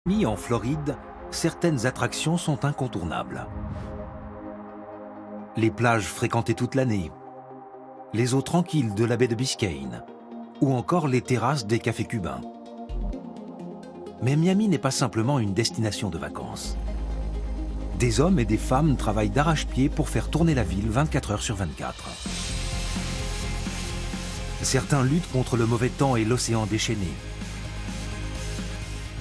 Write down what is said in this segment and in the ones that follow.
Miami, en Floride, certaines attractions sont incontournables. Les plages fréquentées toute l'année, les eaux tranquilles de la baie de Biscayne, ou encore les terrasses des cafés cubains. Mais Miami n'est pas simplement une destination de vacances. Des hommes et des femmes travaillent d'arrache-pied pour faire tourner la ville 24 heures sur 24. Certains luttent contre le mauvais temps et l'océan déchaîné.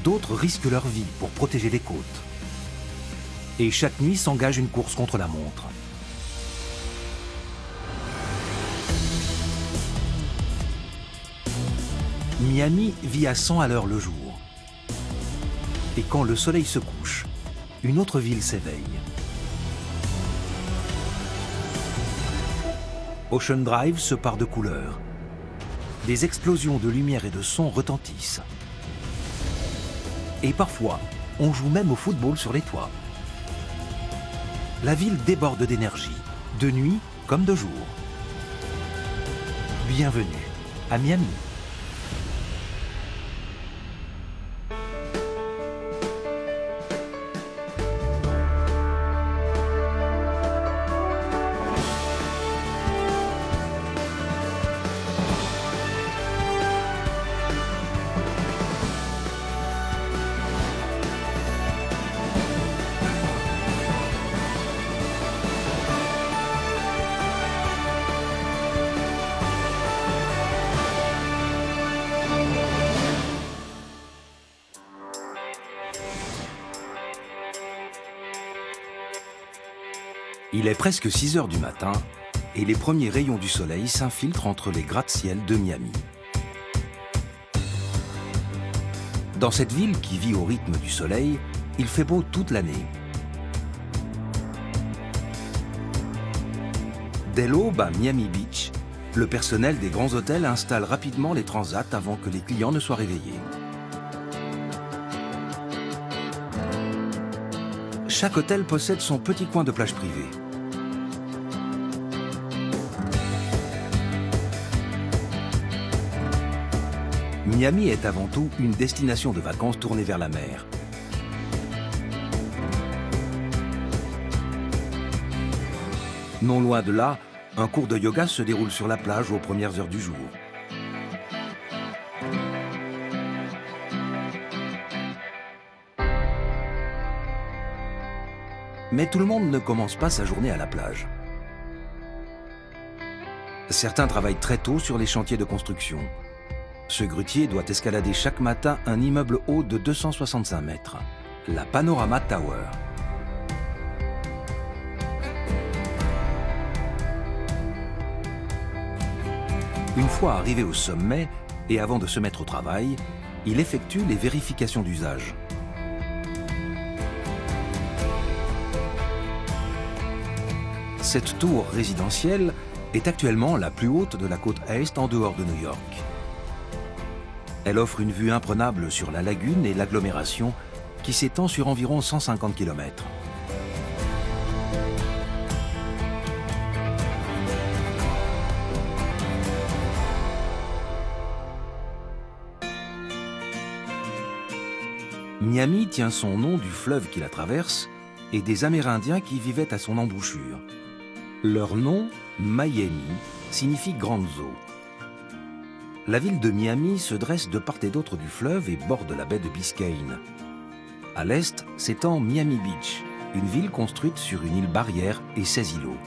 D'autres risquent leur vie pour protéger les côtes. Et chaque nuit s'engage une course contre la montre. Miami vit à 100 à l'heure le jour. Et quand le soleil se couche, une autre ville s'éveille. Ocean Drive se pare de couleurs. Des explosions de lumière et de son retentissent. Et parfois, on joue même au football sur les toits. La ville déborde d'énergie, de nuit comme de jour. Bienvenue à Miami. Il est presque 6 heures du matin et les premiers rayons du soleil s'infiltrent entre les gratte-ciel de Miami. Dans cette ville qui vit au rythme du soleil, il fait beau toute l'année. Dès l'aube à Miami Beach, le personnel des grands hôtels installe rapidement les transats avant que les clients ne soient réveillés. Chaque hôtel possède son petit coin de plage privée. Miami est avant tout une destination de vacances tournée vers la mer. Non loin de là, un cours de yoga se déroule sur la plage aux premières heures du jour. Mais tout le monde ne commence pas sa journée à la plage. Certains travaillent très tôt sur les chantiers de construction. Ce grutier doit escalader chaque matin un immeuble haut de 265 mètres, la Panorama Tower. Une fois arrivé au sommet et avant de se mettre au travail, il effectue les vérifications d'usage. Cette tour résidentielle est actuellement la plus haute de la côte Est en dehors de New York. Elle offre une vue imprenable sur la lagune et l'agglomération qui s'étend sur environ 150 km. Miami tient son nom du fleuve qui la traverse et des Amérindiens qui vivaient à son embouchure. Leur nom, Miami, signifie grande eau. La ville de Miami se dresse de part et d'autre du fleuve et borde la baie de Biscayne. À l'est s'étend Miami Beach, une ville construite sur une île barrière et 16 îlots.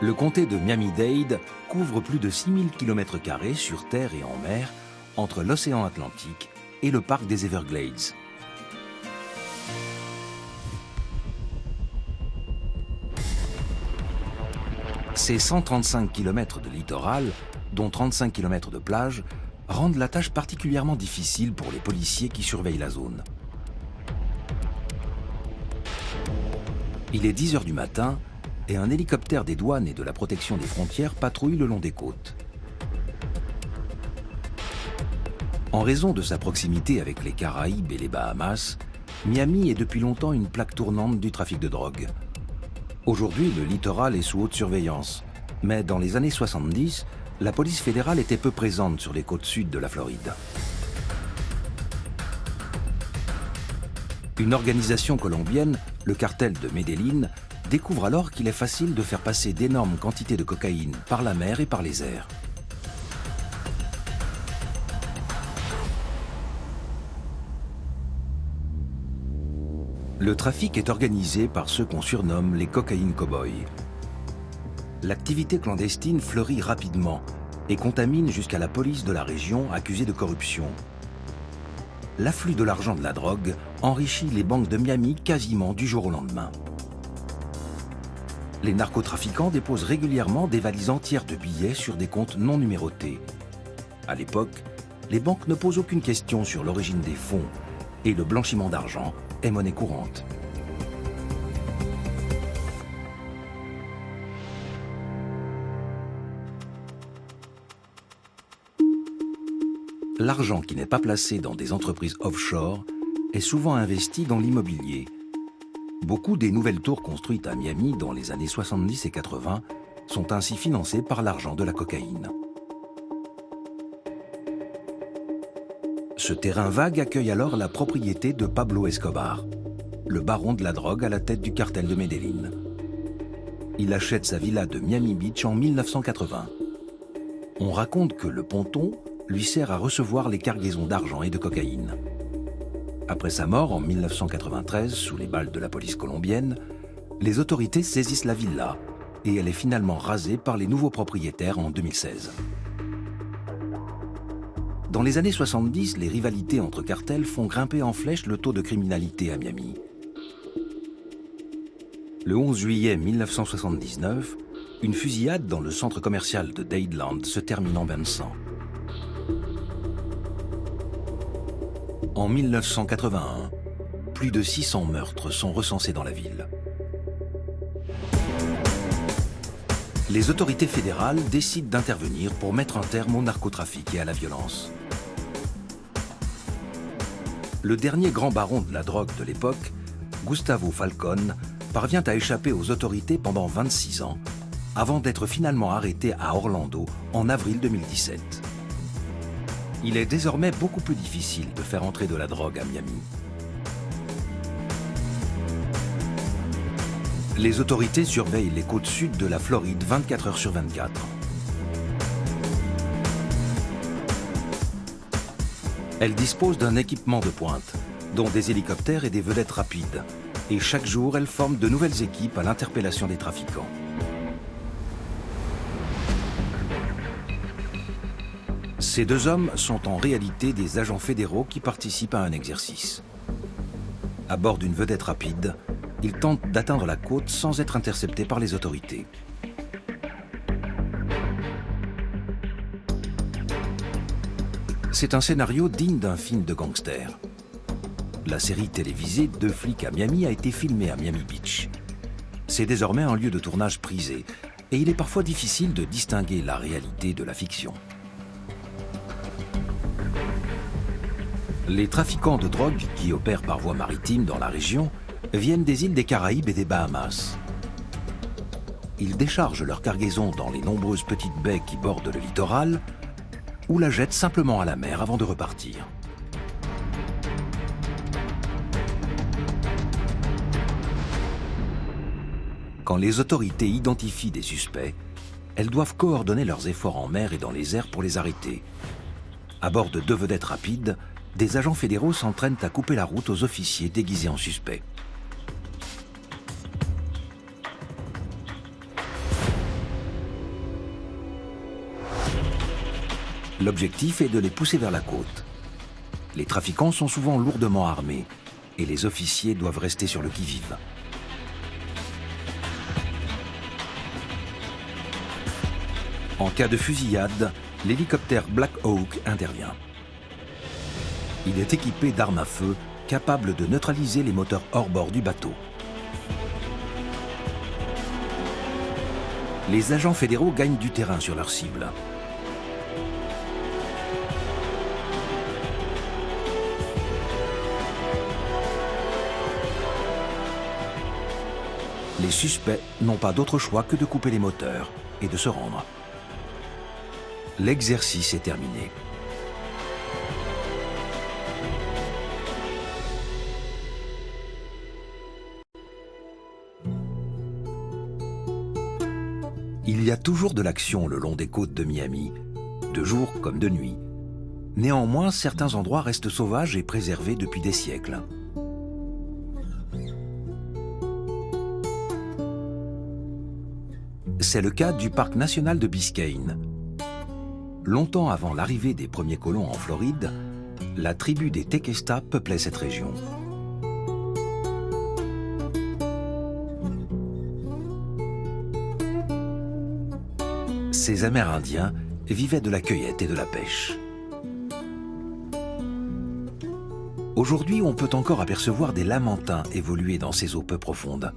Le comté de Miami-Dade couvre plus de 6000 km² sur terre et en mer, entre l'océan Atlantique et le parc des Everglades. Ces 135 km de littoral, dont 35 km de plage, rendent la tâche particulièrement difficile pour les policiers qui surveillent la zone. Il est 10 heures du matin et un hélicoptère des douanes et de la protection des frontières patrouille le long des côtes. En raison de sa proximité avec les Caraïbes et les Bahamas, Miami est depuis longtemps une plaque tournante du trafic de drogue. Aujourd'hui, le littoral est sous haute surveillance, mais dans les années 70, la police fédérale était peu présente sur les côtes sud de la Floride. Une organisation colombienne, le cartel de Medellín, découvre alors qu'il est facile de faire passer d'énormes quantités de cocaïne par la mer et par les airs. Le trafic est organisé par ceux qu'on surnomme les cocaïne cowboys. L'activité clandestine fleurit rapidement et contamine jusqu'à la police de la région accusée de corruption. L'afflux de l'argent de la drogue enrichit les banques de Miami quasiment du jour au lendemain. Les narcotrafiquants déposent régulièrement des valises entières de billets sur des comptes non numérotés. À l'époque, les banques ne posent aucune question sur l'origine des fonds et le blanchiment d'argent est monnaie courante. L'argent qui n'est pas placé dans des entreprises offshore est souvent investi dans l'immobilier. Beaucoup des nouvelles tours construites à Miami dans les années 70 et 80 sont ainsi financées par l'argent de la cocaïne. Ce terrain vague accueille alors la propriété de Pablo Escobar, le baron de la drogue à la tête du cartel de Medellín. Il achète sa villa de Miami Beach en 1980. On raconte que le ponton lui sert à recevoir les cargaisons d'argent et de cocaïne. Après sa mort en 1993, sous les balles de la police colombienne, les autorités saisissent la villa et elle est finalement rasée par les nouveaux propriétaires en 2016. Dans les années 70, les rivalités entre cartels font grimper en flèche le taux de criminalité à Miami. Le 11 juillet 1979, une fusillade dans le centre commercial de Dadeland se termine en bain de sang. En 1981, plus de 600 meurtres sont recensés dans la ville. Les autorités fédérales décident d'intervenir pour mettre un terme au narcotrafic et à la violence. Le dernier grand baron de la drogue de l'époque, Gustavo Falcón, parvient à échapper aux autorités pendant 26 ans, avant d'être finalement arrêté à Orlando en avril 2017. Il est désormais beaucoup plus difficile de faire entrer de la drogue à Miami. Les autorités surveillent les côtes sud de la Floride 24 heures sur 24. Elles disposent d'un équipement de pointe, dont des hélicoptères et des vedettes rapides. Et chaque jour, elles forment de nouvelles équipes à l'interpellation des trafiquants. Ces deux hommes sont en réalité des agents fédéraux qui participent à un exercice. À bord d'une vedette rapide, ils tentent d'atteindre la côte sans être interceptés par les autorités. C'est un scénario digne d'un film de gangster. La série télévisée Deux flics à Miami a été filmée à Miami Beach. C'est désormais un lieu de tournage prisé et il est parfois difficile de distinguer la réalité de la fiction. Les trafiquants de drogue qui opèrent par voie maritime dans la région viennent des îles des Caraïbes et des Bahamas. Ils déchargent leur cargaison dans les nombreuses petites baies qui bordent le littoral ou la jettent simplement à la mer avant de repartir. Quand les autorités identifient des suspects, elles doivent coordonner leurs efforts en mer et dans les airs pour les arrêter. À bord de deux vedettes rapides, des agents fédéraux s'entraînent à couper la route aux officiers déguisés en suspects. L'objectif est de les pousser vers la côte. Les trafiquants sont souvent lourdement armés et les officiers doivent rester sur le qui-vive. En cas de fusillade, l'hélicoptère Black Hawk intervient. Il est équipé d'armes à feu capables de neutraliser les moteurs hors-bord du bateau. Les agents fédéraux gagnent du terrain sur leur cible. Les suspects n'ont pas d'autre choix que de couper les moteurs et de se rendre. L'exercice est terminé. Il y a toujours de l'action le long des côtes de Miami, de jour comme de nuit. Néanmoins, certains endroits restent sauvages et préservés depuis des siècles. C'est le cas du parc national de Biscayne. Longtemps avant l'arrivée des premiers colons en Floride, la tribu des Tequesta peuplait cette région. Ces Amérindiens vivaient de la cueillette et de la pêche. Aujourd'hui, on peut encore apercevoir des lamantins évoluer dans ces eaux peu profondes.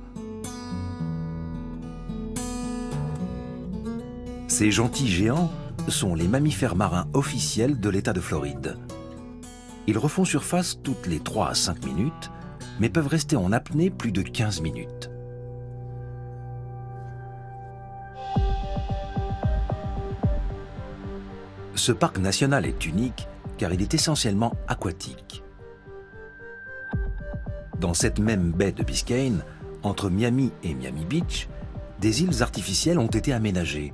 Ces gentils géants sont les mammifères marins officiels de l'État de Floride. Ils refont surface toutes les 3 à 5 minutes, mais peuvent rester en apnée plus de 15 minutes. Ce parc national est unique car il est essentiellement aquatique. Dans cette même baie de Biscayne, entre Miami et Miami Beach, des îles artificielles ont été aménagées.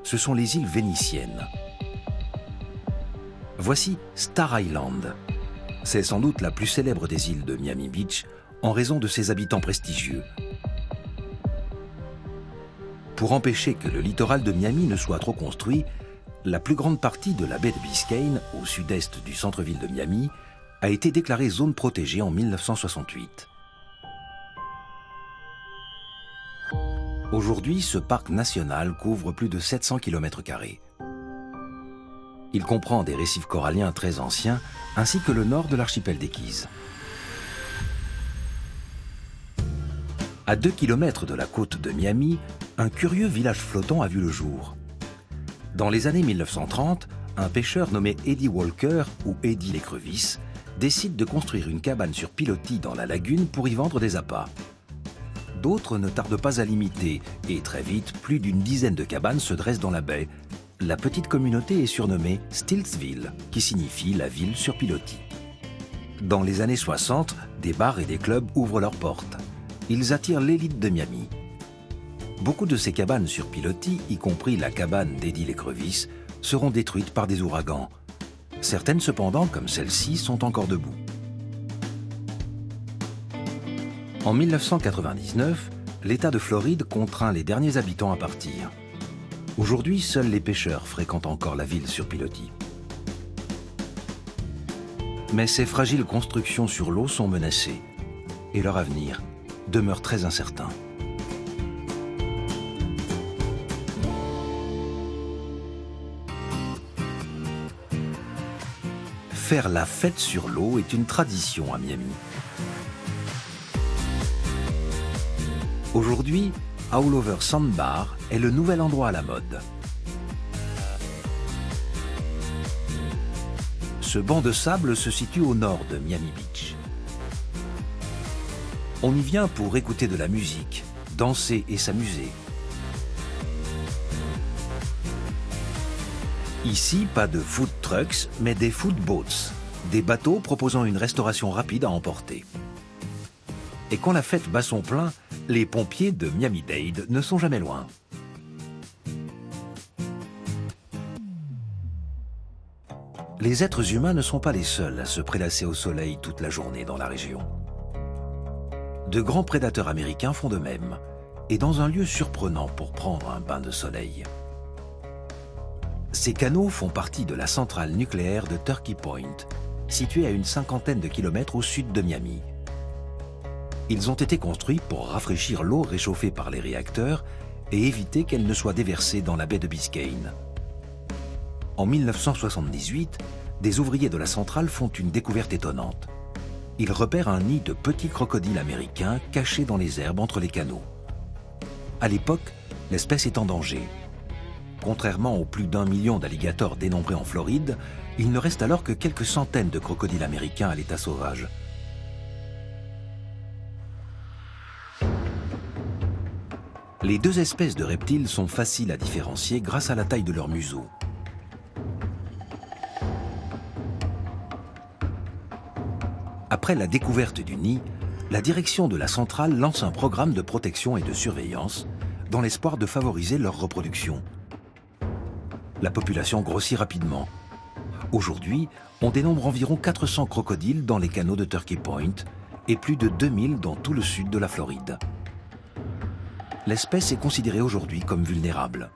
Ce sont les îles vénitiennes. Voici Star Island. C'est sans doute la plus célèbre des îles de Miami Beach en raison de ses habitants prestigieux. Pour empêcher que le littoral de Miami ne soit trop construit, la plus grande partie de la baie de Biscayne, au sud-est du centre-ville de Miami, a été déclarée zone protégée en 1968. Aujourd'hui, ce parc national couvre plus de 700 km². Il comprend des récifs coralliens très anciens, ainsi que le nord de l'archipel des Keys. À 2 km de la côte de Miami, un curieux village flottant a vu le jour. Dans les années 1930, un pêcheur nommé Eddie Walker, ou Eddie l'écrevisse, décide de construire une cabane sur pilotis dans la lagune pour y vendre des appâts. D'autres ne tardent pas à l'imiter, et très vite, plus d'une dizaine de cabanes se dressent dans la baie. La petite communauté est surnommée Stiltsville, qui signifie la ville sur pilotis. Dans les années 60, des bars et des clubs ouvrent leurs portes. Ils attirent l'élite de Miami. Beaucoup de ces cabanes sur pilotis, y compris la cabane d'Eddie l'écrevisse, seront détruites par des ouragans. Certaines cependant, comme celle-ci, sont encore debout. En 1999, l'État de Floride contraint les derniers habitants à partir. Aujourd'hui, seuls les pêcheurs fréquentent encore la ville sur pilotis. Mais ces fragiles constructions sur l'eau sont menacées, et leur avenir demeure très incertain. Faire la fête sur l'eau est une tradition à Miami. Aujourd'hui, All Over Sandbar est le nouvel endroit à la mode. Ce banc de sable se situe au nord de Miami Beach. On y vient pour écouter de la musique, danser et s'amuser. Ici, pas de food trucks, mais des food boats, des bateaux proposant une restauration rapide à emporter. Et quand la fête bat son plein, les pompiers de Miami-Dade ne sont jamais loin. Les êtres humains ne sont pas les seuls à se prélasser au soleil toute la journée dans la région. De grands prédateurs américains font de même, et dans un lieu surprenant pour prendre un bain de soleil. Ces canaux font partie de la centrale nucléaire de Turkey Point, située à une 50aine de kilomètres au sud de Miami. Ils ont été construits pour rafraîchir l'eau réchauffée par les réacteurs et éviter qu'elle ne soit déversée dans la baie de Biscayne. En 1978, des ouvriers de la centrale font une découverte étonnante. Ils repèrent un nid de petits crocodiles américains cachés dans les herbes entre les canaux. À l'époque, l'espèce est en danger. Contrairement aux plus d'1 million d'alligators dénombrés en Floride, il ne reste alors que quelques centaines de crocodiles américains à l'état sauvage. Les deux espèces de reptiles sont faciles à différencier grâce à la taille de leur museau. Après la découverte du nid, la direction de la centrale lance un programme de protection et de surveillance dans l'espoir de favoriser leur reproduction. La population grossit rapidement. Aujourd'hui, on dénombre environ 400 crocodiles dans les canaux de Turkey Point et plus de 2000 dans tout le sud de la Floride. L'espèce est considérée aujourd'hui comme vulnérable.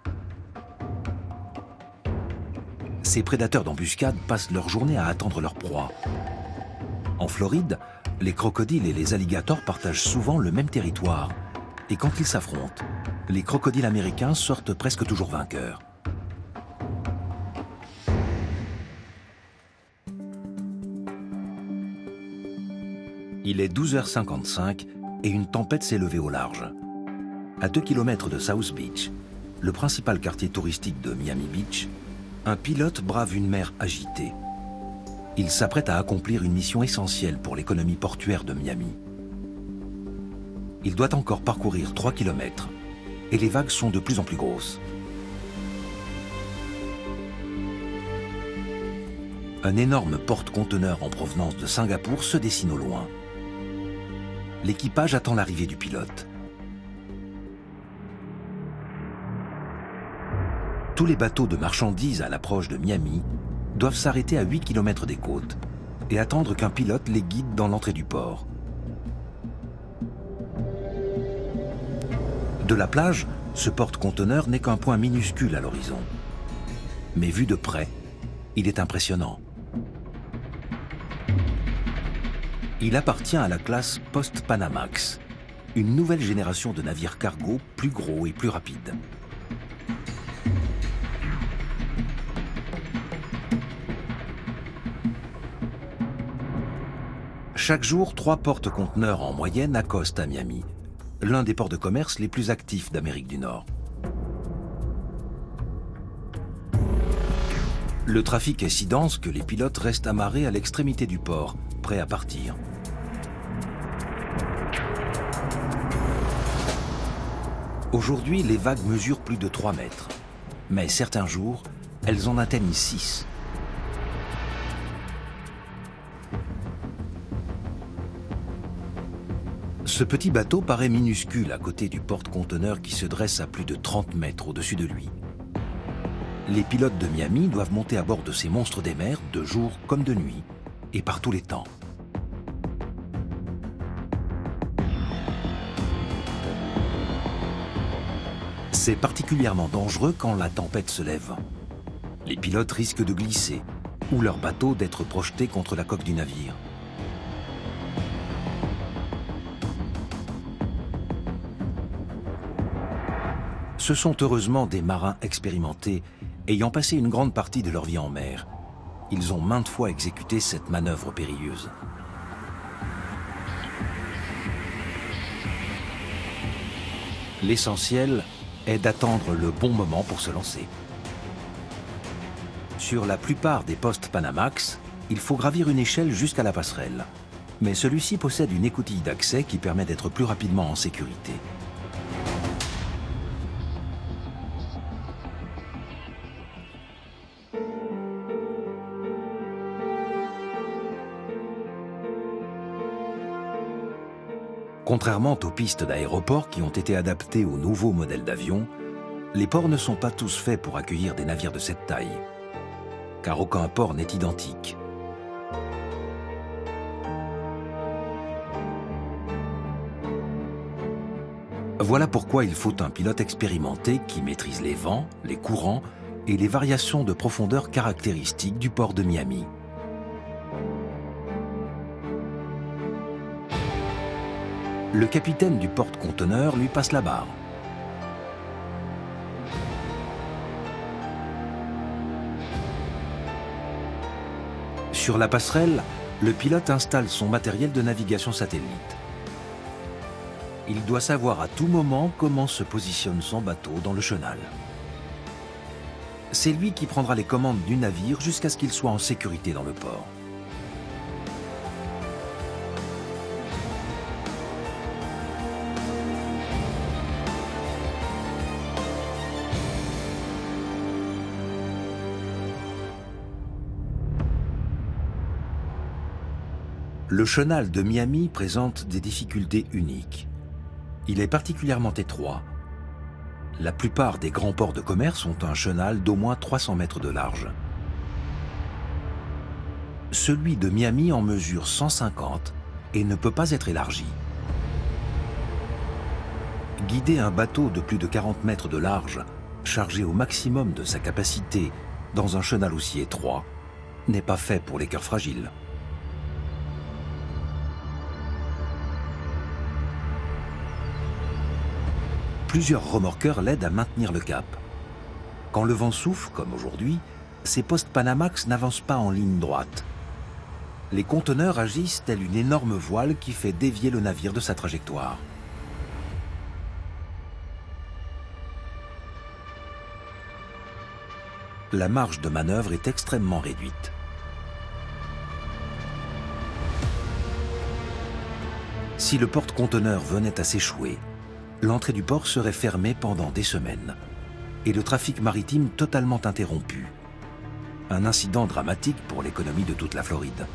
Ces prédateurs d'embuscade passent leur journée à attendre leur proie. En Floride, les crocodiles et les alligators partagent souvent le même territoire. Et quand ils s'affrontent, les crocodiles américains sortent presque toujours vainqueurs. Il est 12h55 et une tempête s'est levée au large. À 2 km de South Beach, le principal quartier touristique de Miami Beach, un pilote brave une mer agitée. Il s'apprête à accomplir une mission essentielle pour l'économie portuaire de Miami. Il doit encore parcourir 3 km et les vagues sont de plus en plus grosses. Un énorme porte-conteneur en provenance de Singapour se dessine au loin. L'équipage attend l'arrivée du pilote. Tous les bateaux de marchandises à l'approche de Miami doivent s'arrêter à 8 km des côtes et attendre qu'un pilote les guide dans l'entrée du port. De la plage, ce porte-conteneur n'est qu'un point minuscule à l'horizon. Mais vu de près, il est impressionnant. Il appartient à la classe Post-Panamax, une nouvelle génération de navires cargo plus gros et plus rapides. Chaque jour, 3 porte-conteneurs en moyenne accostent à Miami, l'un des ports de commerce les plus actifs d'Amérique du Nord. Le trafic est si dense que les pilotes restent amarrés à l'extrémité du port, prêts à partir. Aujourd'hui, les vagues mesurent plus de 3 mètres, mais certains jours, elles en atteignent 6. Ce petit bateau paraît minuscule à côté du porte-conteneur qui se dresse à plus de 30 mètres au-dessus de lui. Les pilotes de Miami doivent monter à bord de ces monstres des mers de jour comme de nuit, et par tous les temps. C'est particulièrement dangereux quand la tempête se lève. Les pilotes risquent de glisser, ou leur bateau d'être projeté contre la coque du navire. Ce sont heureusement des marins expérimentés, ayant passé une grande partie de leur vie en mer. Ils ont maintes fois exécuté cette manœuvre périlleuse. L'essentiel est d'attendre le bon moment pour se lancer. Sur la plupart des postes Panamax, il faut gravir une échelle jusqu'à la passerelle. Mais celui-ci possède une écoutille d'accès qui permet d'être plus rapidement en sécurité. Contrairement aux pistes d'aéroport qui ont été adaptées aux nouveaux modèles d'avions, les ports ne sont pas tous faits pour accueillir des navires de cette taille, car aucun port n'est identique. Voilà pourquoi il faut un pilote expérimenté qui maîtrise les vents, les courants et les variations de profondeur caractéristiques du port de Miami. Le capitaine du porte-conteneur lui passe la barre. Sur la passerelle, le pilote installe son matériel de navigation satellite. Il doit savoir à tout moment comment se positionne son bateau dans le chenal. C'est lui qui prendra les commandes du navire jusqu'à ce qu'il soit en sécurité dans le port. Le chenal de Miami présente des difficultés uniques. Il est particulièrement étroit. La plupart des grands ports de commerce ont un chenal d'au moins 300 mètres de large. Celui de Miami en mesure 150 et ne peut pas être élargi. Guider un bateau de plus de 40 mètres de large, chargé au maximum de sa capacité dans un chenal aussi étroit, n'est pas fait pour les cœurs fragiles. Plusieurs remorqueurs l'aident à maintenir le cap. Quand le vent souffle, comme aujourd'hui, ces postes Panamax n'avancent pas en ligne droite. Les conteneurs agissent telle une énorme voile qui fait dévier le navire de sa trajectoire. La marge de manœuvre est extrêmement réduite. Si le porte-conteneur venait à s'échouer, l'entrée du port serait fermée pendant des semaines et le trafic maritime totalement interrompu. Un incident dramatique pour l'économie de toute la Floride.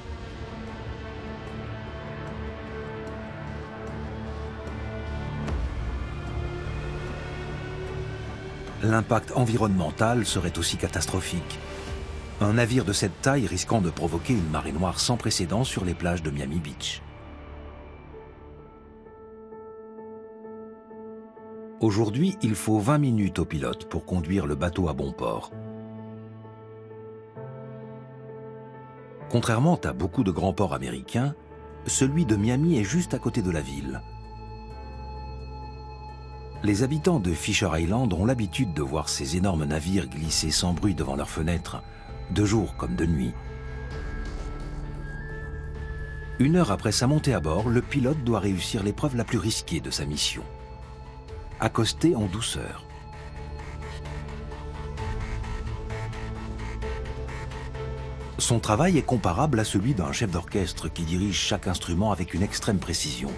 L'impact environnemental serait aussi catastrophique. Un navire de cette taille risquant de provoquer une marée noire sans précédent sur les plages de Miami Beach. Aujourd'hui, il faut 20 minutes au pilote pour conduire le bateau à bon port. Contrairement à beaucoup de grands ports américains, celui de Miami est juste à côté de la ville. Les habitants de Fisher Island ont l'habitude de voir ces énormes navires glisser sans bruit devant leurs fenêtres, de jour comme de nuit. 1 heure après sa montée à bord, le pilote doit réussir l'épreuve la plus risquée de sa mission. Accoster en douceur. Son travail est comparable à celui d'un chef d'orchestre qui dirige chaque instrument avec une extrême précision.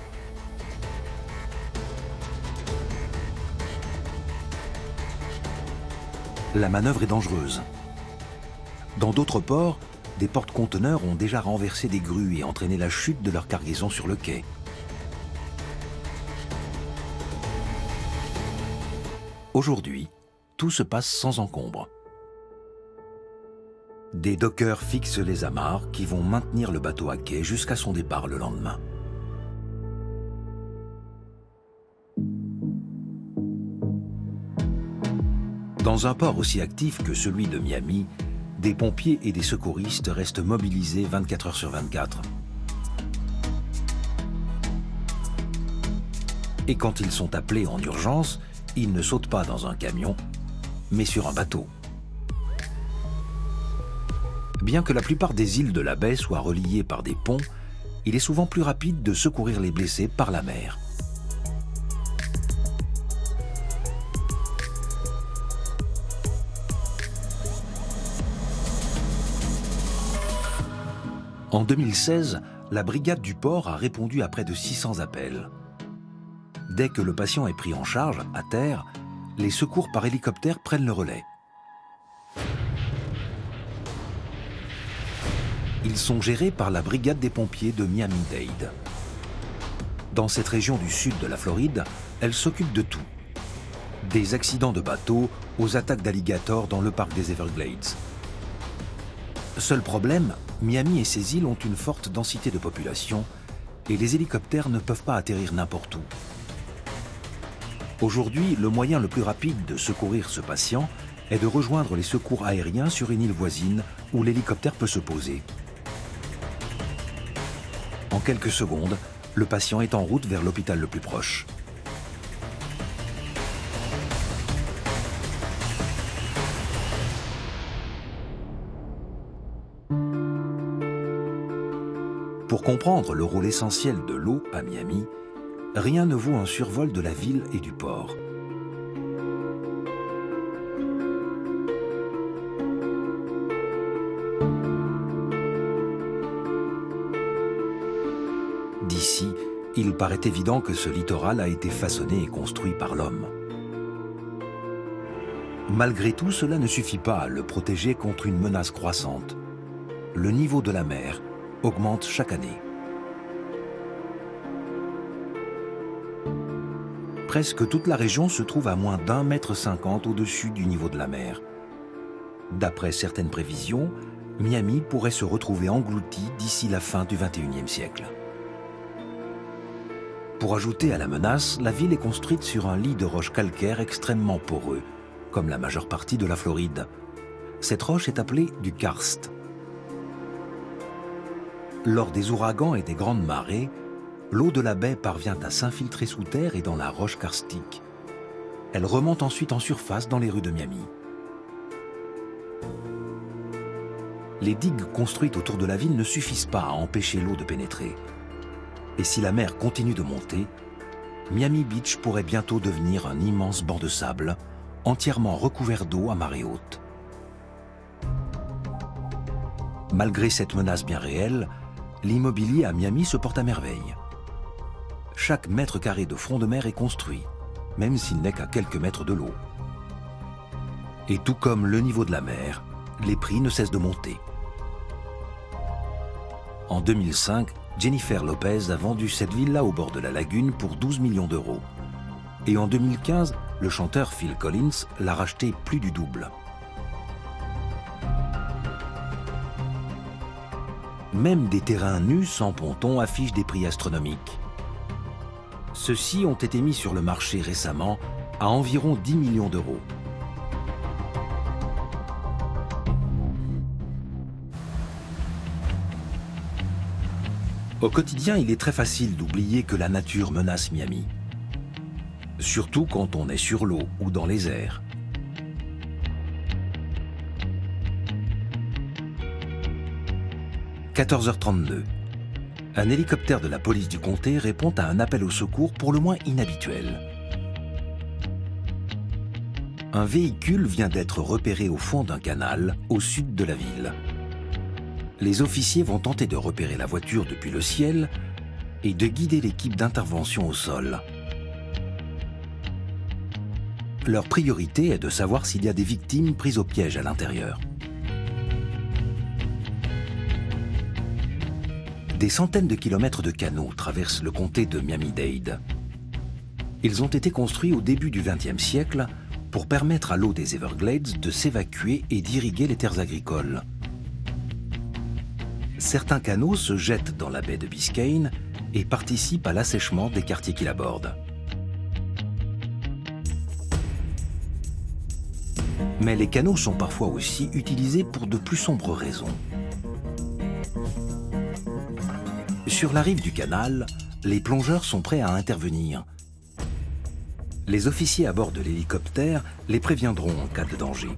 La manœuvre est dangereuse. Dans d'autres ports, des porte-conteneurs ont déjà renversé des grues et entraîné la chute de leur cargaison sur le quai. Aujourd'hui, tout se passe sans encombre. Des dockers fixent les amarres qui vont maintenir le bateau à quai jusqu'à son départ le lendemain. Dans un port aussi actif que celui de Miami, des pompiers et des secouristes restent mobilisés 24 heures sur 24. Et quand ils sont appelés en urgence, ils ne sautent pas dans un camion, mais sur un bateau. Bien que la plupart des îles de la baie soient reliées par des ponts, il est souvent plus rapide de secourir les blessés par la mer. En 2016, la brigade du port a répondu à près de 600 appels. Dès que le patient est pris en charge, à terre, les secours par hélicoptère prennent le relais. Ils sont gérés par la brigade des pompiers de Miami-Dade. Dans cette région du sud de la Floride, elle s'occupe de tout. Des accidents de bateaux aux attaques d'alligators dans le parc des Everglades. Seul problème, Miami et ses îles ont une forte densité de population et les hélicoptères ne peuvent pas atterrir n'importe où. Aujourd'hui, le moyen le plus rapide de secourir ce patient est de rejoindre les secours aériens sur une île voisine où l'hélicoptère peut se poser. En quelques secondes, le patient est en route vers l'hôpital le plus proche. Pour comprendre le rôle essentiel de l'eau à Miami, rien ne vaut un survol de la ville et du port. D'ici, il paraît évident que ce littoral a été façonné et construit par l'homme. Malgré tout, cela ne suffit pas à le protéger contre une menace croissante. Le niveau de la mer augmente chaque année. Presque toute la région se trouve à moins d'1,50 m au-dessus du niveau de la mer. D'après certaines prévisions, Miami pourrait se retrouver englouti d'ici la fin du XXIe siècle. Pour ajouter à la menace, la ville est construite sur un lit de roches calcaires extrêmement poreux, comme la majeure partie de la Floride. Cette roche est appelée du karst. Lors des ouragans et des grandes marées, l'eau de la baie parvient à s'infiltrer sous terre et dans la roche karstique. Elle remonte ensuite en surface dans les rues de Miami. Les digues construites autour de la ville ne suffisent pas à empêcher l'eau de pénétrer. Et si la mer continue de monter, Miami Beach pourrait bientôt devenir un immense banc de sable, entièrement recouvert d'eau à marée haute. Malgré cette menace bien réelle, l'immobilier à Miami se porte à merveille. Chaque mètre carré de front de mer est construit, même s'il n'est qu'à quelques mètres de l'eau. Et tout comme le niveau de la mer, les prix ne cessent de monter. En 2005, Jennifer Lopez a vendu cette villa au bord de la lagune pour 12 millions d'euros. Et en 2015, le chanteur Phil Collins l'a racheté plus du double. Même des terrains nus sans ponton affichent des prix astronomiques. Ceux-ci ont été mis sur le marché récemment à environ 10 millions d'euros. Au quotidien, il est très facile d'oublier que la nature menace Miami. Surtout quand on est sur l'eau ou dans les airs. « 14h32. Un hélicoptère de la police du comté répond à un appel au secours pour le moins inhabituel. Un véhicule vient d'être repéré au fond d'un canal, au sud de la ville. Les officiers vont tenter de repérer la voiture depuis le ciel et de guider l'équipe d'intervention au sol. Leur priorité est de savoir s'il y a des victimes prises au piège à l'intérieur. Des centaines de kilomètres de canaux traversent le comté de Miami-Dade. Ils ont été construits au début du XXe siècle pour permettre à l'eau des Everglades de s'évacuer et d'irriguer les terres agricoles. Certains canaux se jettent dans la baie de Biscayne et participent à l'assèchement des quartiers qui l'abordent. Mais les canaux sont parfois aussi utilisés pour de plus sombres raisons. Sur la rive du canal, les plongeurs sont prêts à intervenir. Les officiers à bord de l'hélicoptère les préviendront en cas de danger.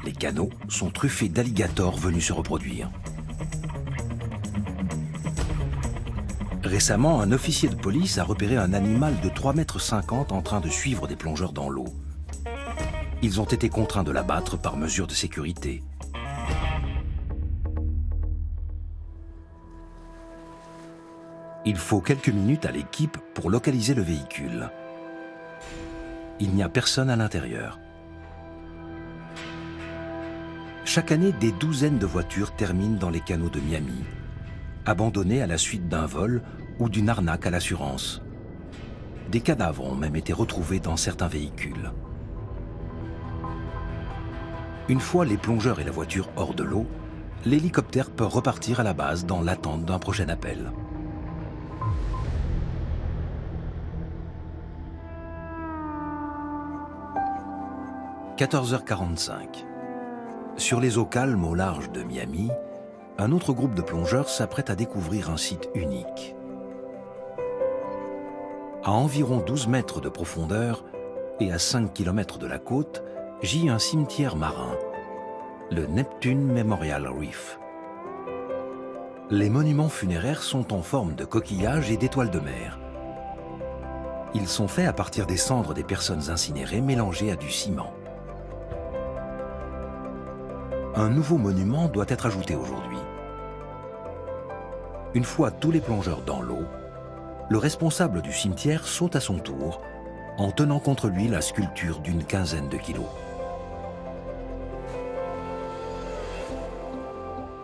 Les canaux sont truffés d'alligators venus se reproduire. Récemment, un officier de police a repéré un animal de 3,50 m en train de suivre des plongeurs dans l'eau. Ils ont été contraints de l'abattre par mesure de sécurité. Il faut quelques minutes à l'équipe pour localiser le véhicule. Il n'y a personne à l'intérieur. Chaque année, des douzaines de voitures terminent dans les canaux de Miami, abandonnées à la suite d'un vol ou d'une arnaque à l'assurance. Des cadavres ont même été retrouvés dans certains véhicules. Une fois les plongeurs et la voiture hors de l'eau, l'hélicoptère peut repartir à la base dans l'attente d'un prochain appel. « 14h45. Sur les eaux calmes au large de Miami, un autre groupe de plongeurs s'apprête à découvrir un site unique. À environ 12 mètres de profondeur et à 5 km de la côte, gît un cimetière marin, le Neptune Memorial Reef. Les monuments funéraires sont en forme de coquillages et d'étoiles de mer. Ils sont faits à partir des cendres des personnes incinérées mélangées à du ciment. Un nouveau monument doit être ajouté aujourd'hui. Une fois tous les plongeurs dans l'eau, le responsable du cimetière saute à son tour en tenant contre lui la sculpture d'une quinzaine de kilos.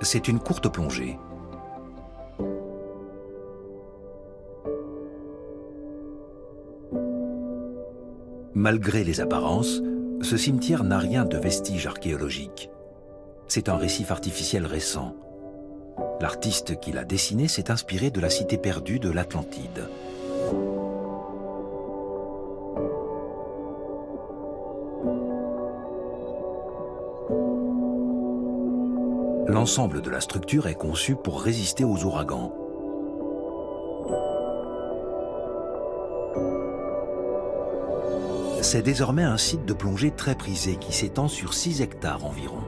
C'est une courte plongée. Malgré les apparences, ce cimetière n'a rien de vestige archéologique. C'est un récif artificiel récent. L'artiste qui l'a dessiné s'est inspiré de la cité perdue de l'Atlantide. L'ensemble de la structure est conçu pour résister aux ouragans. C'est désormais un site de plongée très prisé qui s'étend sur 6 hectares environ.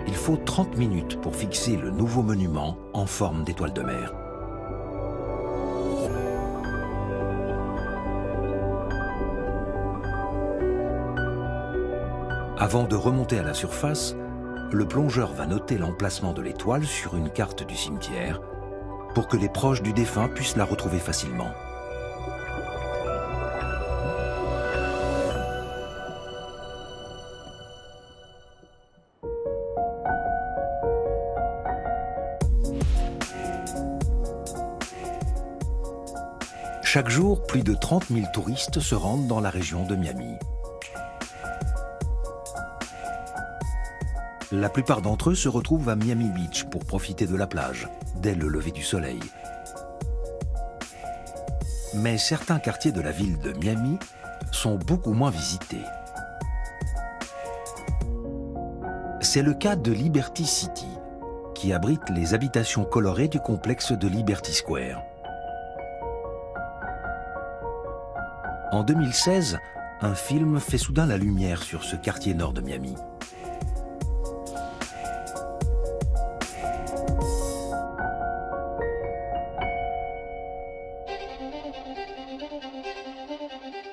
Il faut 30 minutes pour fixer le nouveau monument en forme d'étoile de mer. Avant de remonter à la surface, le plongeur va noter l'emplacement de l'étoile sur une carte du cimetière pour que les proches du défunt puissent la retrouver facilement. Chaque jour, plus de 30 000 touristes se rendent dans la région de Miami. La plupart d'entre eux se retrouvent à Miami Beach pour profiter de la plage, dès le lever du soleil. Mais certains quartiers de la ville de Miami sont beaucoup moins visités. C'est le cas de Liberty City, qui abrite les habitations colorées du complexe de Liberty Square. En 2016, un film fait soudain la lumière sur ce quartier nord de Miami.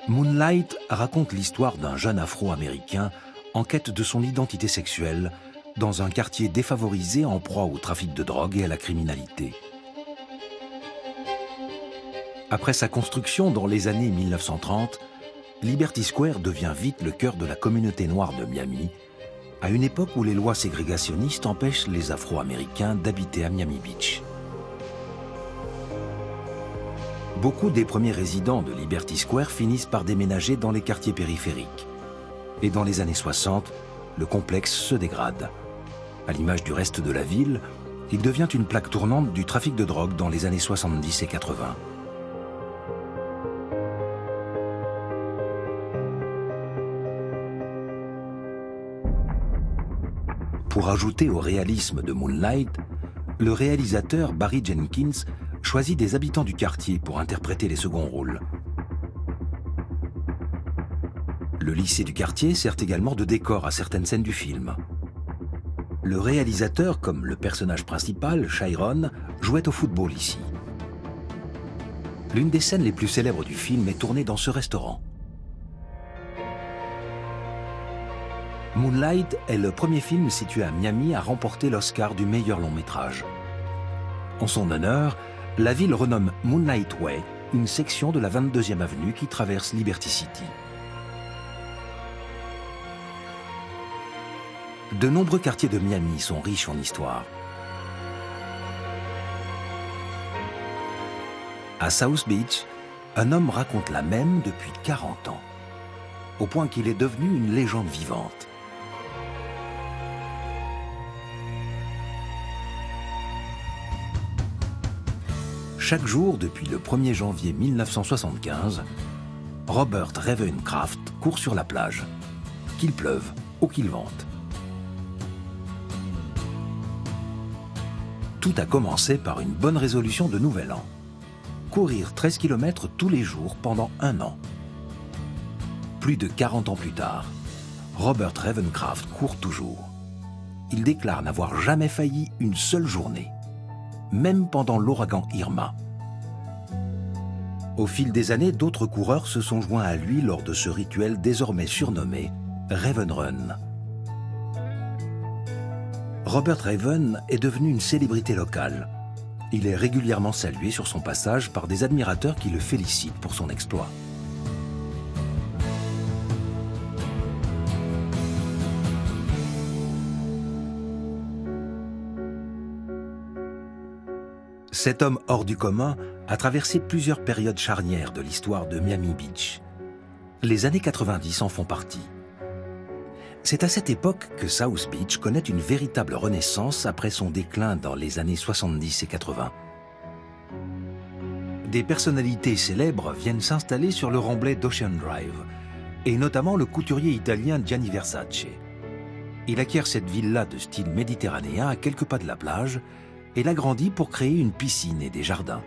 Moonlight raconte l'histoire d'un jeune Afro-Américain en quête de son identité sexuelle dans un quartier défavorisé en proie au trafic de drogue et à la criminalité. Après sa construction dans les années 1930, Liberty Square devient vite le cœur de la communauté noire de Miami, à une époque où les lois ségrégationnistes empêchent les Afro-Américains d'habiter à Miami Beach. Beaucoup des premiers résidents de Liberty Square finissent par déménager dans les quartiers périphériques. Et dans les années 60, le complexe se dégrade. À l'image du reste de la ville, il devient une plaque tournante du trafic de drogue dans les années 70 et 80. Pour ajouter au réalisme de Moonlight, le réalisateur Barry Jenkins choisit des habitants du quartier pour interpréter les seconds rôles. Le lycée du quartier sert également de décor à certaines scènes du film. Le réalisateur, comme le personnage principal, Chiron, jouait au football ici. L'une des scènes les plus célèbres du film est tournée dans ce restaurant. Moonlight est le premier film situé à Miami à remporter l'Oscar du meilleur long métrage. En son honneur, la ville renomme Moonlight Way, une section de la 22e avenue qui traverse Liberty City. De nombreux quartiers de Miami sont riches en histoire. À South Beach, un homme raconte la même depuis 40 ans, au point qu'il est devenu une légende vivante. Chaque jour, depuis le 1er janvier 1975, Robert Ravencroft court sur la plage, qu'il pleuve ou qu'il vente. Tout a commencé par une bonne résolution de Nouvel An. Courir 13 km tous les jours pendant 1 an. Plus de 40 ans plus tard, Robert Ravencroft court toujours. Il déclare n'avoir jamais failli une seule journée, même pendant l'ouragan Irma. Au fil des années, d'autres coureurs se sont joints à lui lors de ce rituel désormais surnommé Raven Run. Robert Raven est devenu une célébrité locale. Il est régulièrement salué sur son passage par des admirateurs qui le félicitent pour son exploit. Cet homme hors du commun a traversé plusieurs périodes charnières de l'histoire de Miami Beach. Les années 90 en font partie. C'est à cette époque que South Beach connaît une véritable renaissance après son déclin dans les années 70 et 80. Des personnalités célèbres viennent s'installer sur le remblai d'Ocean Drive, et notamment le couturier italien Gianni Versace. Il acquiert cette villa de style méditerranéen à quelques pas de la plage et l'agrandit pour créer une piscine et des jardins.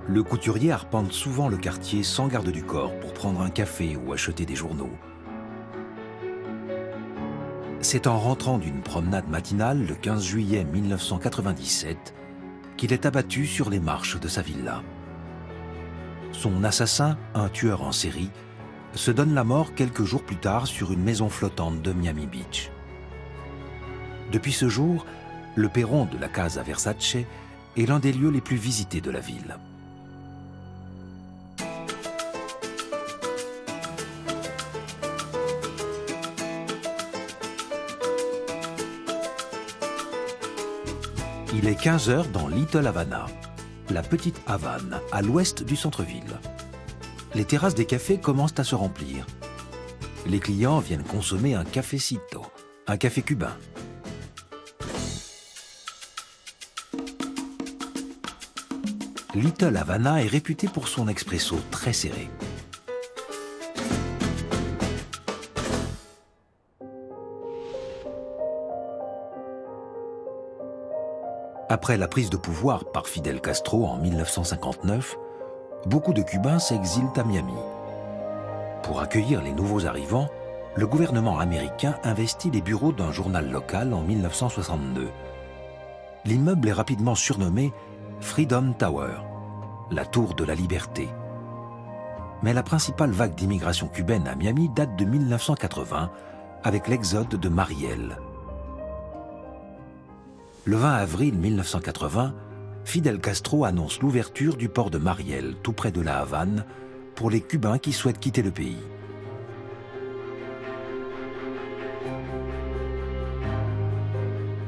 Le couturier arpente souvent le quartier sans garde du corps pour prendre un café ou acheter des journaux. C'est en rentrant d'une promenade matinale le 15 juillet 1997 qu'il est abattu sur les marches de sa villa. Son assassin, un tueur en série, se donne la mort quelques jours plus tard sur une maison flottante de Miami Beach. Depuis ce jour, le perron de la Casa Versace est l'un des lieux les plus visités de la ville. Il est 15 h dans Little Havana, la petite Havane, à l'ouest du centre-ville. Les terrasses des cafés commencent à se remplir. Les clients viennent consommer un cafecito, un café cubain. Little Havana est réputé pour son expresso très serré. Après la prise de pouvoir par Fidel Castro en 1959, beaucoup de Cubains s'exilent à Miami. Pour accueillir les nouveaux arrivants, le gouvernement américain investit les bureaux d'un journal local en 1962. L'immeuble est rapidement surnommé Freedom Tower, la tour de la liberté. Mais la principale vague d'immigration cubaine à Miami date de 1980, avec l'exode de Mariel. Le 20 avril 1980, Fidel Castro annonce l'ouverture du port de Mariel, tout près de la Havane, pour les Cubains qui souhaitent quitter le pays.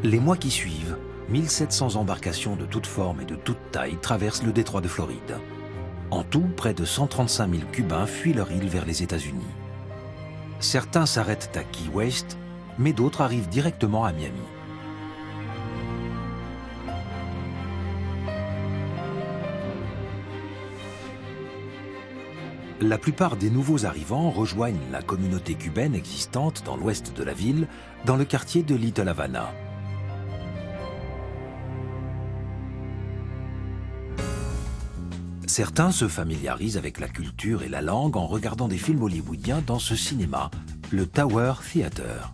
Les mois qui suivent, 1700 embarcations de toutes formes et de toutes tailles traversent le détroit de Floride. En tout, près de 135 000 Cubains fuient leur île vers les États-Unis. Certains s'arrêtent à Key West, mais d'autres arrivent directement à Miami. La plupart des nouveaux arrivants rejoignent la communauté cubaine existante dans l'ouest de la ville, dans le quartier de Little Havana. Certains se familiarisent avec la culture et la langue en regardant des films hollywoodiens dans ce cinéma, le Tower Theater.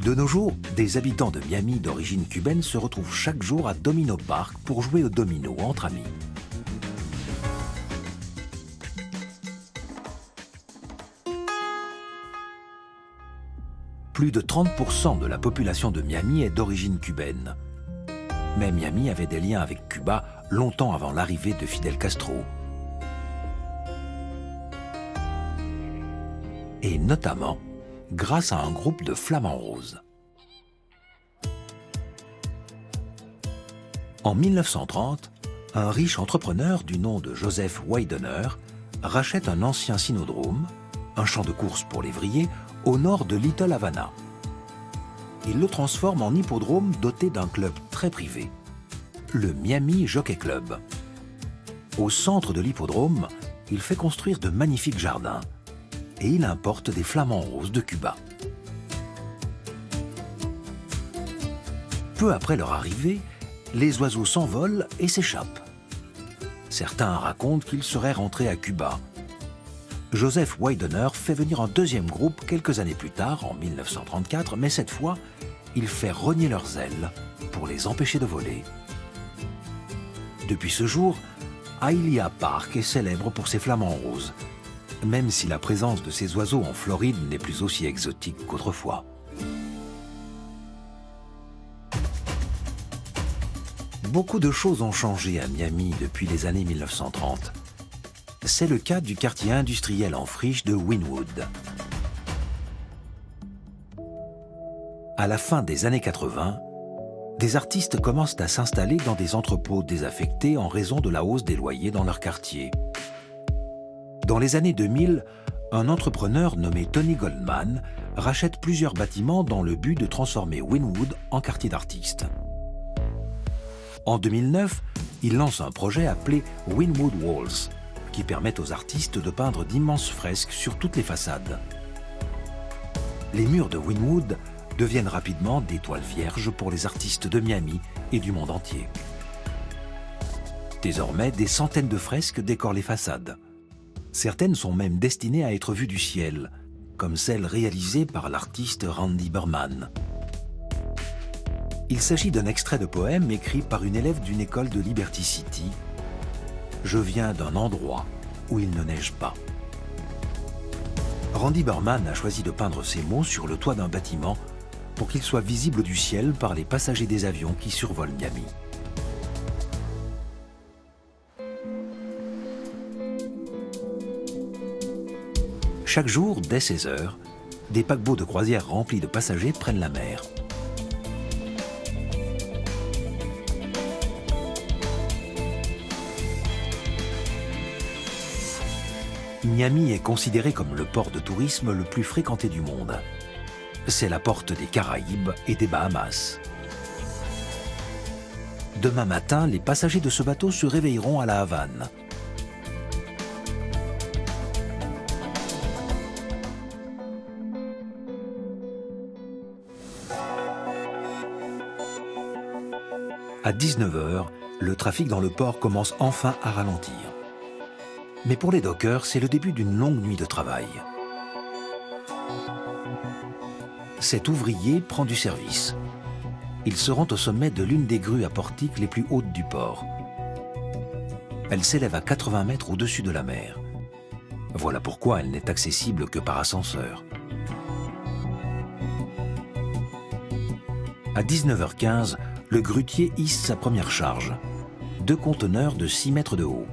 De nos jours, des habitants de Miami d'origine cubaine se retrouvent chaque jour à Domino Park pour jouer au domino entre amis. Plus de 30% de la population de Miami est d'origine cubaine. Mais Miami avait des liens avec Cuba longtemps avant l'arrivée de Fidel Castro. Et notamment grâce à un groupe de flamants roses. En 1930, un riche entrepreneur du nom de Joseph Widener rachète un ancien cynodrome, un champ de course pour lévriers, au nord de Little Havana. Il le transforme en hippodrome doté d'un club très privé, le Miami Jockey Club. Au centre de l'hippodrome, il fait construire de magnifiques jardins et il importe des flamants roses de Cuba. Peu après leur arrivée, les oiseaux s'envolent et s'échappent. Certains racontent qu'ils seraient rentrés à Cuba. Joseph Widener fait venir un deuxième groupe quelques années plus tard, en 1934, mais cette fois, il fait rogner leurs ailes pour les empêcher de voler. Depuis ce jour, Hialeah Park est célèbre pour ses flamants roses, même si la présence de ces oiseaux en Floride n'est plus aussi exotique qu'autrefois. Beaucoup de choses ont changé à Miami depuis les années 1930. C'est le cas du quartier industriel en friche de Wynwood. À la fin des années 80, des artistes commencent à s'installer dans des entrepôts désaffectés en raison de la hausse des loyers dans leur quartier. Dans les années 2000, un entrepreneur nommé Tony Goldman rachète plusieurs bâtiments dans le but de transformer Wynwood en quartier d'artistes. En 2009, il lance un projet appelé Wynwood Walls, qui permet aux artistes de peindre d'immenses fresques sur toutes les façades. Les murs de Wynwood deviennent rapidement des toiles vierges pour les artistes de Miami et du monde entier. Désormais, des centaines de fresques décorent les façades. Certaines sont même destinées à être vues du ciel, comme celle réalisée par l'artiste Randy Burman. Il s'agit d'un extrait de poème écrit par une élève d'une école de Liberty City. « Je viens d'un endroit où il ne neige pas ». Randy Burman a choisi de peindre ces mots sur le toit d'un bâtiment pour qu'ils soient visibles du ciel par les passagers des avions qui survolent Miami. Chaque jour, dès 16 h, des paquebots de croisière remplis de passagers prennent la mer. Miami est considéré comme le port de tourisme le plus fréquenté du monde. C'est la porte des Caraïbes et des Bahamas. Demain matin, les passagers de ce bateau se réveilleront à La Havane. À 19 h, le trafic dans le port commence enfin à ralentir. Mais pour les dockers, c'est le début d'une longue nuit de travail. Cet ouvrier prend du service. Il se rend au sommet de l'une des grues à portiques les plus hautes du port. Elle s'élève à 80 mètres au-dessus de la mer. Voilà pourquoi elle n'est accessible que par ascenseur. À 19 h 15, le grutier hisse sa première charge, 2 conteneurs de 6 mètres de haut.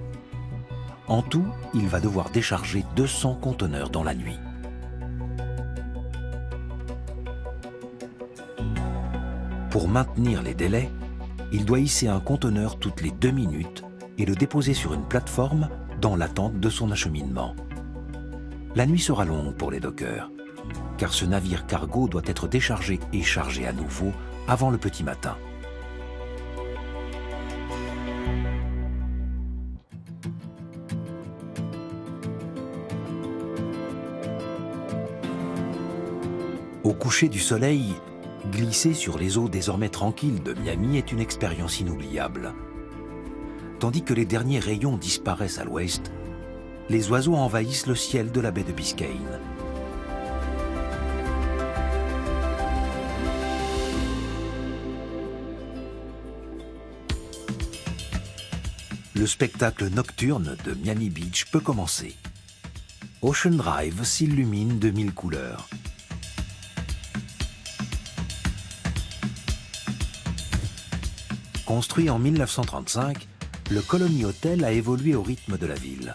En tout, il va devoir décharger 200 conteneurs dans la nuit. Pour maintenir les délais, il doit hisser un conteneur toutes les 2 minutes et le déposer sur une plateforme dans l'attente de son acheminement. La nuit sera longue pour les dockers, car ce navire cargo doit être déchargé et chargé à nouveau avant le petit matin. Au coucher du soleil, glisser sur les eaux désormais tranquilles de Miami est une expérience inoubliable. Tandis que les derniers rayons disparaissent à l'ouest, les oiseaux envahissent le ciel de la baie de Biscayne. Le spectacle nocturne de Miami Beach peut commencer. Ocean Drive s'illumine de 1000 couleurs. Construit en 1935, le Colony Hotel a évolué au rythme de la ville.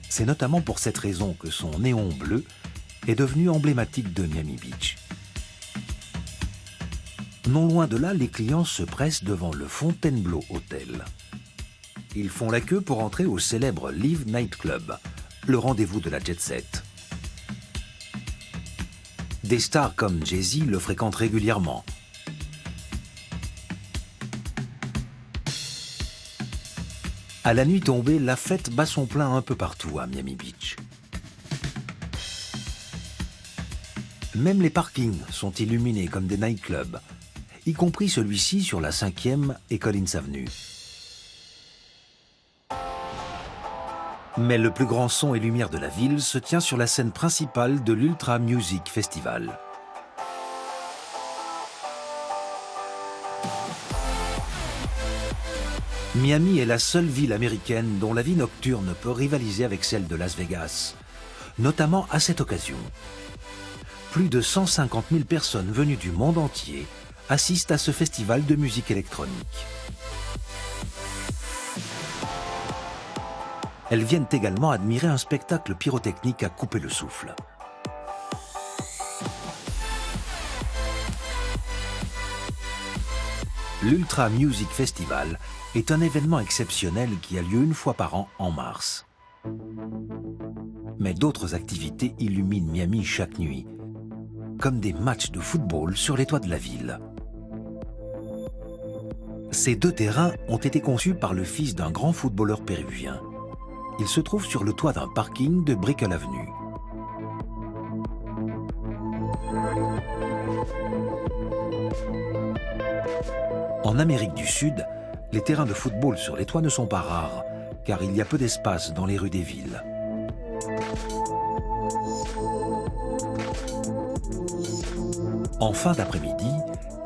C'est notamment pour cette raison que son néon bleu est devenu emblématique de Miami Beach. Non loin de là, les clients se pressent devant le Fontainebleau Hotel. Ils font la queue pour entrer au célèbre Live Night Club, le rendez-vous de la jet set. Des stars comme Jay-Z le fréquentent régulièrement. À la nuit tombée, la fête bat son plein un peu partout à Miami Beach. Même les parkings sont illuminés comme des nightclubs, y compris celui-ci sur la 5e et Collins Avenue. Mais le plus grand son et lumière de la ville se tient sur la scène principale de l'Ultra Music Festival. Miami est la seule ville américaine dont la vie nocturne peut rivaliser avec celle de Las Vegas, notamment à cette occasion. Plus de 150 000 personnes venues du monde entier assistent à ce festival de musique électronique. elles viennent également admirer un spectacle pyrotechnique à couper le souffle. L'Ultra Music Festival est un événement exceptionnel qui a lieu une fois par an en mars. Mais d'autres activités illuminent Miami chaque nuit, comme des matchs de football sur les toits de la ville. Ces deux terrains ont été conçus par le fils d'un grand footballeur péruvien. Ils se trouvent sur le toit d'un parking de Brickell Avenue. En Amérique du Sud, les terrains de football sur les toits ne sont pas rares, car il y a peu d'espace dans les rues des villes. En fin d'après-midi,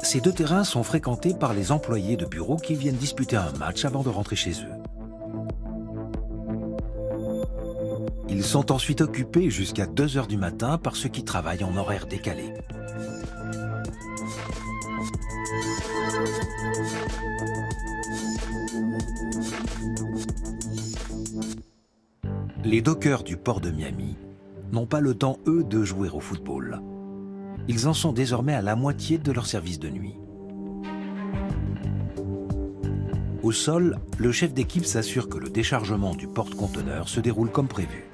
ces deux terrains sont fréquentés par les employés de bureau qui viennent disputer un match avant de rentrer chez eux. Ils sont ensuite occupés jusqu'à 2 h du matin par ceux qui travaillent en horaire décalé. Les dockers du port de Miami n'ont pas le temps, eux, de jouer au football. Ils en sont désormais à la moitié de leur service de nuit. Au sol, le chef d'équipe s'assure que le déchargement du porte-conteneurs se déroule comme prévu.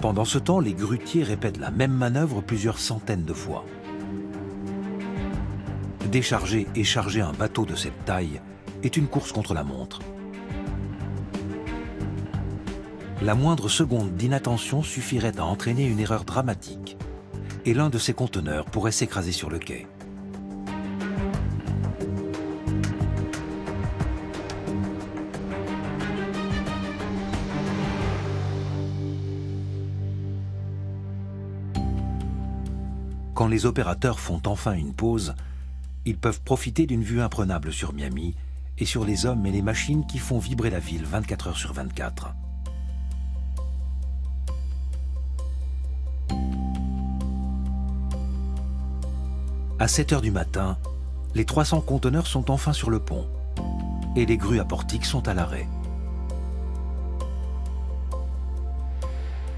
Pendant ce temps, les grutiers répètent la même manœuvre plusieurs centaines de fois. Décharger et charger un bateau de cette taille est une course contre la montre. La moindre seconde d'inattention suffirait à entraîner une erreur dramatique et l'un de ces conteneurs pourrait s'écraser sur le quai. Quand les opérateurs font enfin une pause, ils peuvent profiter d'une vue imprenable sur Miami et sur les hommes et les machines qui font vibrer la ville 24 heures sur 24. À 7 h du matin, les 300 conteneurs sont enfin sur le pont et les grues à portique sont à l'arrêt.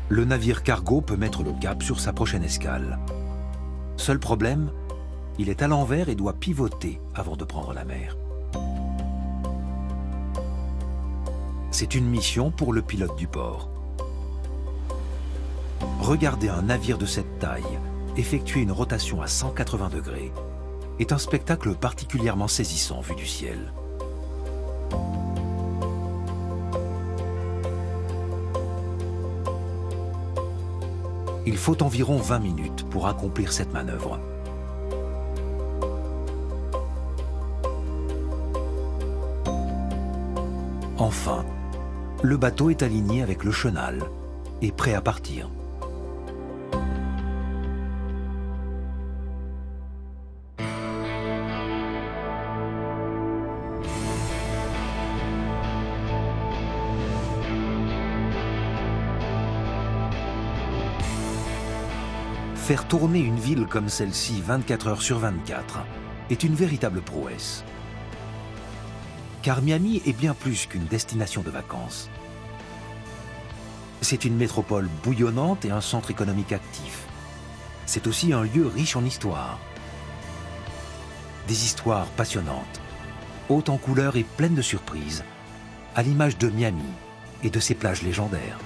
Le navire cargo peut mettre le cap sur sa prochaine escale. Seul problème, il est à l'envers et doit pivoter avant de prendre la mer. C'est une mission pour le pilote du port. Regarder un navire de cette taille effectuer une rotation à 180 degrés est un spectacle particulièrement saisissant vu du ciel. Il faut environ 20 minutes pour accomplir cette manœuvre. Enfin, le bateau est aligné avec le chenal et prêt à partir. Faire tourner une ville comme celle-ci 24 heures sur 24 est une véritable prouesse. Car Miami est bien plus qu'une destination de vacances. C'est une métropole bouillonnante et un centre économique actif. C'est aussi un lieu riche en histoire. Des histoires passionnantes, hautes en couleurs et pleines de surprises, à l'image de Miami et de ses plages légendaires.